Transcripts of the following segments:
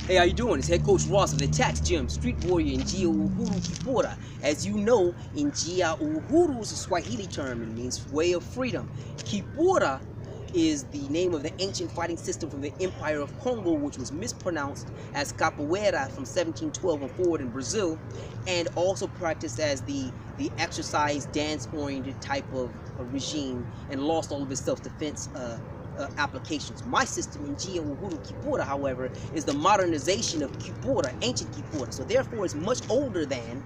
Hey, how you doing? It's Head Coach Ross of the ATACX Gym, Street Warrior, Njia Uhuru Kipura. As you know, Njia Uhuru is a Swahili term. It means way of freedom. Kipura is the name of the ancient fighting system from the Empire of Congo, which was mispronounced as Capoeira from 1712 and forward in Brazil, and also practiced as the exercise, dance-oriented type of regime, and lost all of its self-defense applications. My system in Njia Uhuru Kipura, however, is the modernization of Kipura, ancient Kipura. So therefore, it's much older than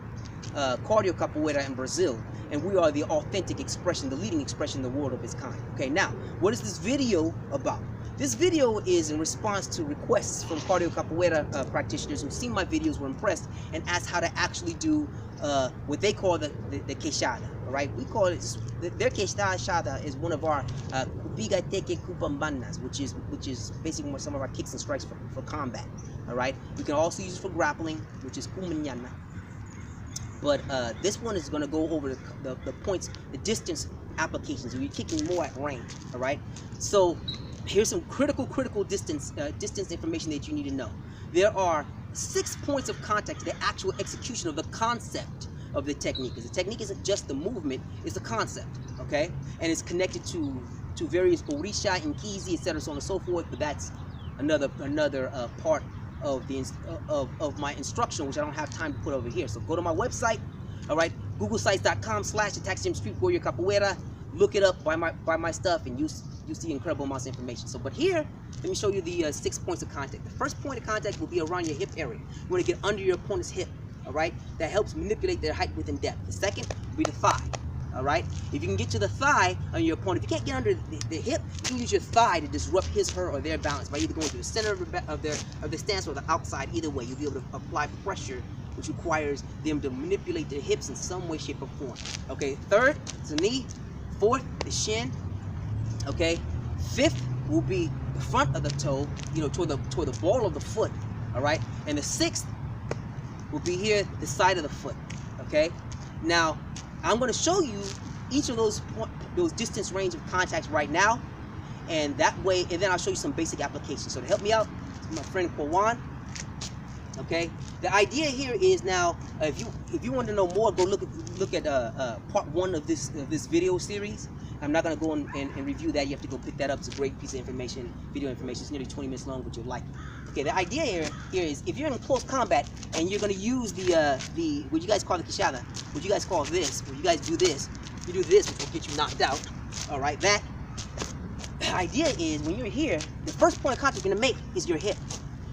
cardio capoeira in Brazil, and we are the authentic expression, the leading expression in the world of its kind. Okay, now, what is this video about? This video is in response to requests from cardio capoeira practitioners who've seen my videos, were impressed, and asked how to actually do what they call the Quexada. All right, we call it, their Quexada is one of our Kupigateke Kumpabana, which is basically some of our kicks and strikes for combat. All right, we can also use it for grappling, which is Kumpabana. But this one is going to go over the points, the distance applications. We're kicking more at range. All right. So here's some critical distance information that you need to know. There are 6 points of contact to the actual execution of the concept of the technique. Because the technique isn't just the movement; it's the concept. Okay, and it's connected to various orisha, inkizi, etc., so on and so forth. But that's another part of my instruction, which I don't have time to put over here. So go to my website, all right, googlesites.com/ATACX Gym Street Warrior Capoeira. Look it up, buy my stuff, and you see incredible amounts of information. So, but here, let me show you the 6 points of contact. The first point of contact will be around your hip area. You want to get under your opponent's hip, all right? That helps manipulate their height, width, and depth. The second will be the thigh. All right. If you can get to the thigh on your opponent, if you can't get under the hip, you can use your thigh to disrupt his, her, or their balance by either going to the center of the stance or the outside. Either way, you'll be able to apply pressure, which requires them to manipulate their hips in some way, shape, or form. Okay. Third is the knee. Fourth, the shin. Okay. Fifth will be the front of the toe, toward the ball of the foot. All right. And the sixth will be here, the side of the foot. Okay. Now, I'm going to show you each of those distance range of contacts right now, and that way, and then I'll show you some basic applications. So to help me out, my friend Kwawan. Okay, the idea here is now, if you want to know more, go look at part 1 of this video series. I'm not going to go and review that. You have to go pick that up. It's a great piece of information, video information. It's nearly 20 minutes long, but you'll like it. Okay, the idea here is if you're in close combat and you're going to use the what you guys call the Quexada, what you guys call this, what you guys do this, you do this, which will get you knocked out. All right, the idea is when you're here, the first point of contact you're going to make is your hip.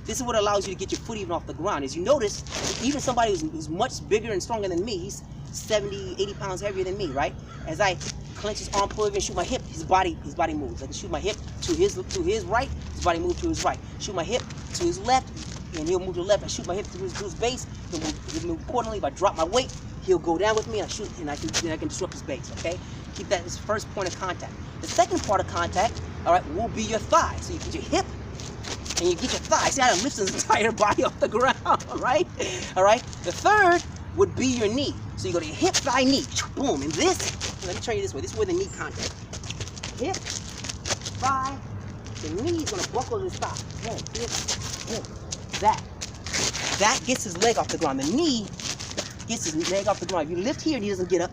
This is what allows you to get your foot even off the ground. As you notice, even somebody who's much bigger and stronger than me, he's 70, 80 pounds heavier than me, right? As I clench his arm, pull over, and shoot my hip, his body moves. I can shoot my hip to his right, his body moves to his right. Shoot my hip to his left, and he'll move to the left. I shoot my hip to his base, he'll move accordingly. If I drop my weight, he'll go down with me, and I shoot, and I can disrupt his base. Okay, keep that as first point of contact. The second part of contact, all right, will be your thigh. So you get your hip, and you get your thigh. See how it lifts his entire body off the ground, all right? All right. The third would be your knee. So you go to your hip, thigh, knee, boom. And this, let me turn you this way. This is where the knee contact. Hip, thigh, the knee is going to buckle his thigh. Boom, hip, boom. That gets his leg off the ground. The knee gets his leg off the ground. If you lift here and he doesn't get up,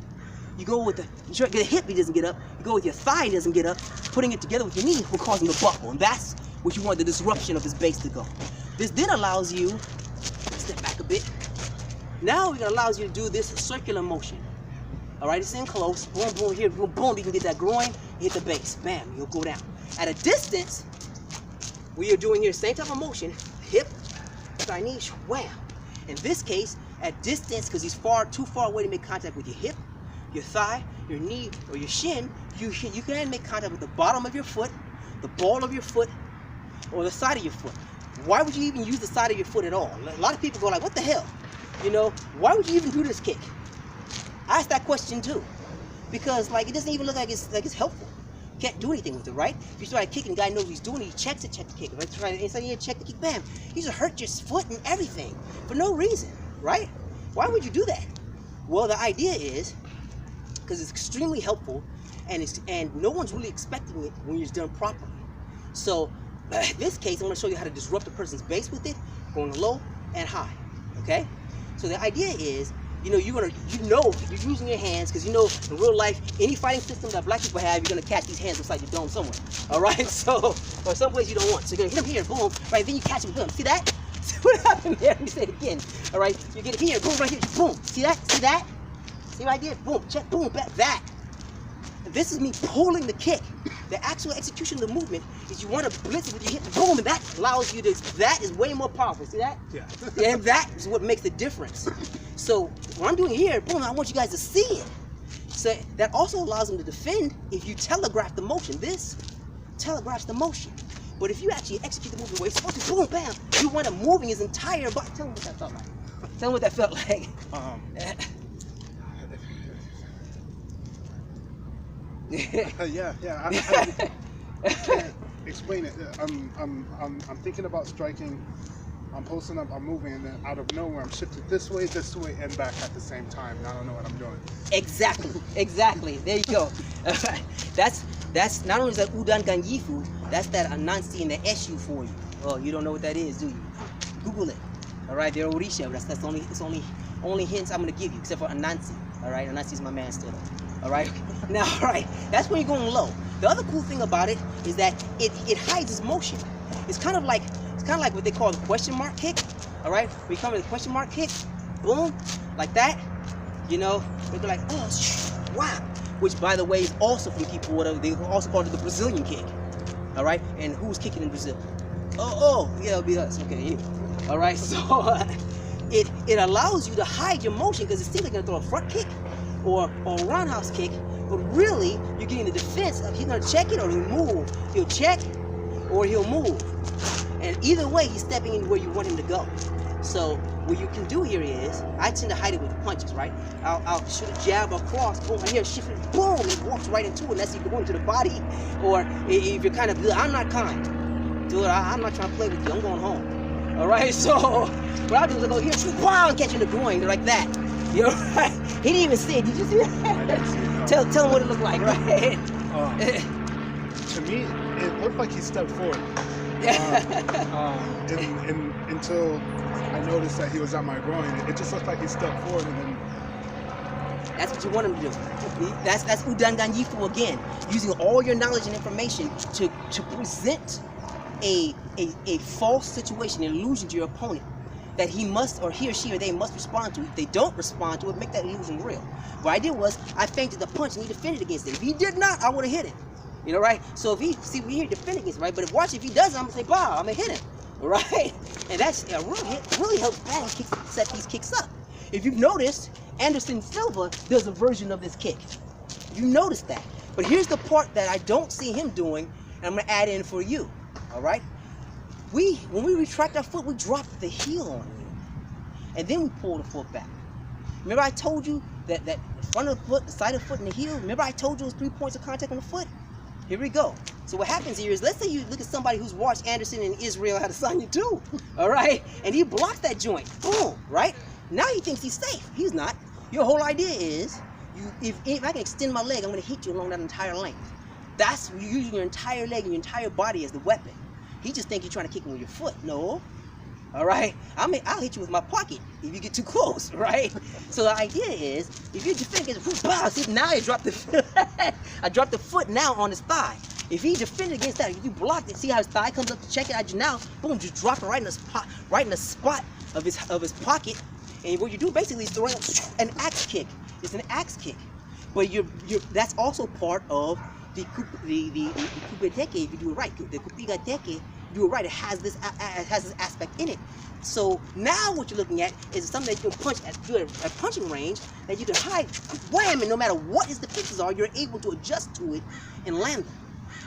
you go with you get a hip, he doesn't get up. You go with your thigh, he doesn't get up. Putting it together with your knee will cause him to buckle. And that's what you want the disruption of his base to go. This then allows you, step back a bit. Now it allows you to do this circular motion. All right, it's in close. Boom, boom, here, boom, boom. You can get that groin, hit the base. Bam, you'll go down. At a distance, we are doing here same type of motion. Hip, thigh, knee, wham. In this case, at distance, because he's too far away to make contact with your hip, your thigh, your knee, or your shin, you can make contact with the bottom of your foot, the ball of your foot, or the side of your foot. Why would you even use the side of your foot at all? A lot of people go like, what the hell? Why would you even do this kick? I asked that question too. Because it doesn't even look like it's helpful. You can't do anything with it, right? If you start kicking, the guy knows what he's doing, he checks it, check the kick. If I try to inside here, check the kick, bam. You just hurt your foot and everything for no reason, right? Why would you do that? Well, the idea is, because it's extremely helpful and no one's really expecting it when it's done properly. So this case, I'm going to show you how to disrupt a person's base with it, going low and high. Okay? So the idea is, you're using your hands, because in real life, any fighting system that black people have, you're gonna catch these hands inside your dome somewhere. All right, so or someplace you don't want. So you're gonna hit them here, boom, right? Then you catch them with them. See that? See what happened there? Let me say it again. All right, you get it here, boom, right here, boom. See that? See that? See what I did? Boom, check, boom, back, that. This is me pulling the kick. The actual execution of the movement is you want to blitz it with your hit, boom, and that allows you to. That is way more powerful. See that? Yeah. And that is what makes the difference. So what I'm doing here, boom, I want you guys to see it. So that also allows them to defend if you telegraph the motion. This telegraphs the motion. But if you actually execute the movement the way it's supposed to, boom, bam, you wind up moving his entire body. Tell him what that felt like. Tell him what that felt like. Yeah. I can't explain it. I'm thinking about striking. I'm posting up, I'm moving, and then out of nowhere, I'm shifted this way, and back at the same time. And I don't know what I'm doing. Exactly. There you go. That's not only is that Udan Ganyifu, that's that Anansi and the Eshu for you. Oh, you don't know what that is, do you? Google it. All right, they're Orisha, but that's only hints I'm gonna give you, except for Anansi. All right, Anansi's my man still. All right. Now, all right, that's when you're going low. The other cool thing about it is that it hides its motion. It's kind of like what they call the question mark kick. All right, we come with a question mark kick, boom, like that. They'll be like, oh, wow. Which, by the way, is also from Capoeira. They also call it the Brazilian kick. All right, and who's kicking in Brazil? Yeah, it'll be us. Okay, anyway. All right, so it allows you to hide your motion because it seems like you're gonna throw a front kick or a roundhouse kick, but really you're getting the defense of he's gonna check it or he'll move. He'll check or he'll move. And either way, he's stepping into where you want him to go. So what you can do here is, I tend to hide it with the punches, right? I'll shoot a jab across, boom, I hear a shift, boom, it walks right into it, unless you go into the body, or if you're kind of good. I'm not kind. Dude, I'm not trying to play with you, I'm going home. All right, so what I'll do is I'll go here, wow, and catch you in the groin, like that. You're right. He didn't even see it. Did you see that? Tell him what it looked like, right? To me, it looked like he stepped forward. Until I noticed that he was on my groin, it just looked like he stepped forward, and then. That's what you want him to do. That's Udan Ganyifu again, using all your knowledge and information to present a false situation, an illusion to your opponent that he must, or he or she or they must respond to. If they don't respond to it, make that illusion real. What I did was I feinted the punch and he defended against it. If he did not, I would have hit him. Right? So if we're here defending against it, right? But if he doesn't, I'm gonna say, bah, I'm gonna hit him. Right? And that's a real hit, really helps batting set these kicks up. If you've noticed, Anderson Silva does a version of this kick. You noticed that. But here's the part that I don't see him doing, and I'm gonna add in for you. All right? When we retract our foot, we drop the heel on you. And then we pull the foot back. Remember I told you that the front of the foot, the side of the foot, and the heel? Remember I told you it was 3 points of contact on the foot? Here we go. So what happens here is, let's say you look at somebody who's watched Anderson and Israel Adesanya too, all right? And he blocks that joint, boom, right? Now he thinks he's safe. He's not. Your whole idea is, if I can extend my leg, I'm gonna hit you along that entire length. That's you using your entire leg and your entire body as the weapon. He just thinks you're trying to kick him with your foot. No. All right? I'll hit you with my pocket if you get too close, right? So the idea is, if you defend against, wow, see, now I dropped I dropped the foot now on his thigh. If he defended against that, if you blocked it, see how his thigh comes up to check it, now, boom, just drop it right in the spot of his pocket. And what you do basically is throw an axe kick. It's an axe kick. But that's also part of the Kupigateke, if you do it right. The Kupigateke, do it right, it has this aspect in it. So now what you're looking at is something that you can punch at punching range that you can hide, wham, and no matter what his defenses are, you're able to adjust to it and land them.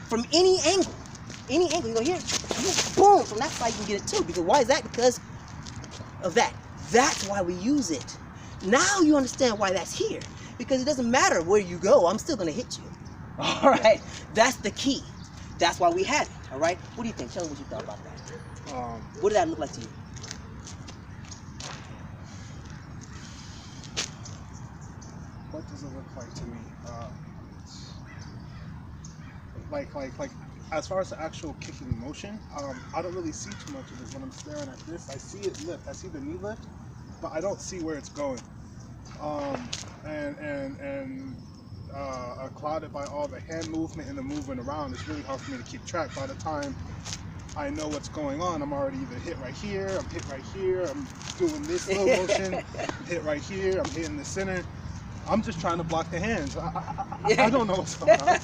From any angle. Any angle. You go here, boom, from that side you can get it too. Because why is that? Because of that. That's why we use it. Now you understand why that's here. Because it doesn't matter where you go, I'm still gonna hit you. All right, that's the key. That's why we had it. All right, what do you think? Tell me what you thought about that. What did that look like to you? What does it look like to me? Like as far as the actual kicking motion, I don't really see too much of this when I'm staring at this. I see it lift. I see the knee lift, but I don't see where it's going. Clouded by all the hand movement and the movement around, it's really hard for me to keep track. By the time I know what's going on, I'm already either hit right here, I'm hit right here, I'm doing this slow motion, I'm hit right here, I'm hitting the center. I'm just trying to block the hands. I don't know what's going on.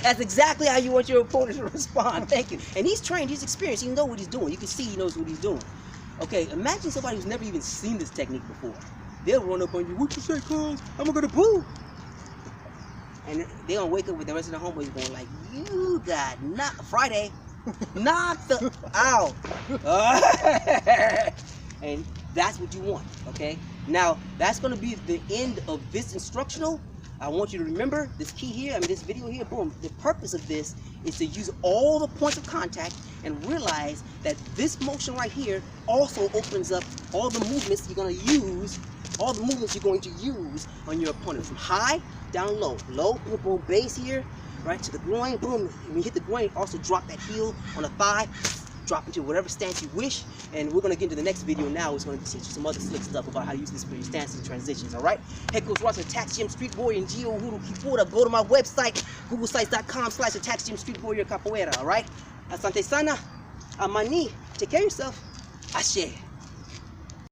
That's exactly how you want your opponent to respond. Thank you. And he's trained, he's experienced, he knows what he's doing. You can see he knows what he's doing. Okay, imagine somebody who's never even seen this technique before. They'll run up on you, what you say, cuz? I'm gonna poo. And they're gonna wake up with the rest of the homeboys going like, you got Friday, knocked out. And that's what you want, okay? Now, that's gonna be the end of this instructional. I want you to remember this key here, this video here, boom. The purpose of this is to use all the points of contact and realize that this motion right here also opens up all the movements you're going to use on your opponent. From high, down low. Low, boom, boom, base here, right to the groin, boom. When you hit the groin, also drop that heel on the thigh, drop into whatever stance you wish. And we're going to get into the next video now. It's going to teach you some other slick stuff about how to use this for your stances and transitions, all right? Head Coach Ross, ATACX Gym, Street Warrior, and Geo Uhuru Kipura. Go to my website, googlesites.com/ATACX Gym, Street Warrior, Capoeira, all right? Asante sana, amani, take care of yourself. Ashe.